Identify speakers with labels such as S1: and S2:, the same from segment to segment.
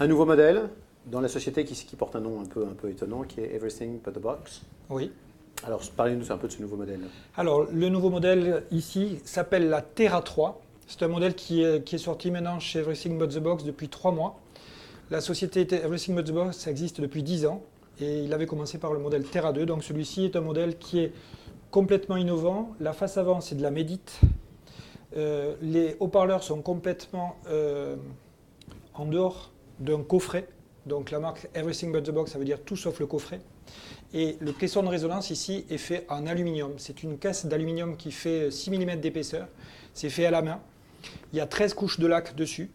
S1: Un nouveau modèle dans la société qui porte un nom un peu étonnant, qui est Everything But The Box.
S2: Oui.
S1: Alors, parlez-nous un peu de ce nouveau modèle.
S2: Alors, le nouveau modèle ici s'appelle la Terra 3. C'est un modèle qui est sorti maintenant chez Everything But The Box depuis 3 mois. La société Everything But The Box existe depuis 10 ans et il avait commencé par le modèle Terra 2. Donc, celui-ci est un modèle qui est complètement innovant. La face avant, c'est de la Medit. Les haut-parleurs sont complètement en dehors d'un coffret. Donc, la marque Everything But The Box, ça veut dire tout sauf le coffret. Et le caisson de résonance ici est fait en aluminium. C'est une caisse d'aluminium qui fait 6 mm d'épaisseur. C'est fait à la main. Il y a 13 couches de lac dessus.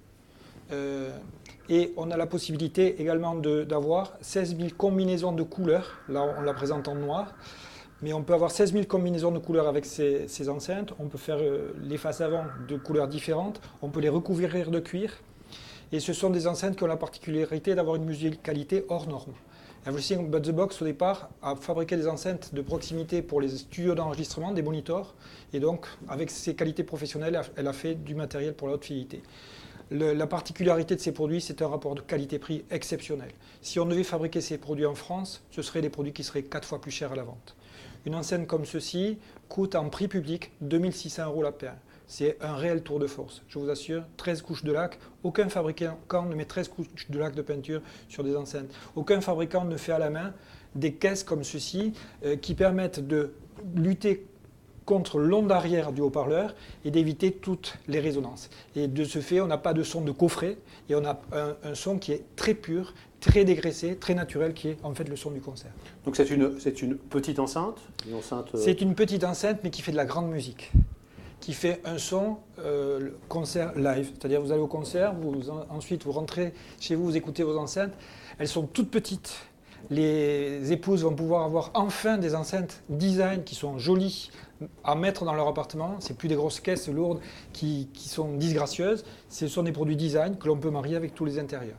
S2: Et on a la possibilité également d'avoir 16 000 combinaisons de couleurs. Là, on la présente en noir. Mais on peut avoir 16 000 combinaisons de couleurs avec ces enceintes. On peut faire les faces avant de couleurs différentes. On peut les recouvrir de cuir. Et ce sont des enceintes qui ont la particularité d'avoir une musicalité hors norme. Everything But The Box, au départ, a fabriqué des enceintes de proximité pour les studios d'enregistrement, des monitors. Et donc, avec ses qualités professionnelles, elle a fait du matériel pour la haute fidélité. La particularité de ces produits, c'est un rapport de qualité-prix exceptionnel. Si on devait fabriquer ces produits en France, ce seraient des produits qui seraient 4 fois plus chers à la vente. Une enceinte comme ceci coûte en prix public 2 600 € la paire. C'est un réel tour de force. Je vous assure, 13 couches de lac. Aucun fabricant ne met 13 couches de lac de peinture sur des enceintes. Aucun fabricant ne fait à la main des caisses comme ceci qui permettent de lutter contre l'onde arrière du haut-parleur et d'éviter toutes les résonances. Et de ce fait, on n'a pas de son de coffret et on a un son qui est très pur, très dégraissé, très naturel, qui est en fait le son du concert.
S1: Donc c'est une petite enceinte,
S2: C'est une petite enceinte, mais qui fait de la grande musique, qui fait un son concert live. C'est-à-dire vous allez au concert, ensuite vous rentrez chez vous, vous écoutez vos enceintes. Elles sont toutes petites. Les épouses vont pouvoir avoir enfin des enceintes design qui sont jolies à mettre dans leur appartement. Ce n'est plus des grosses caisses lourdes qui sont disgracieuses. Ce sont des produits design que l'on peut marier avec tous les intérieurs.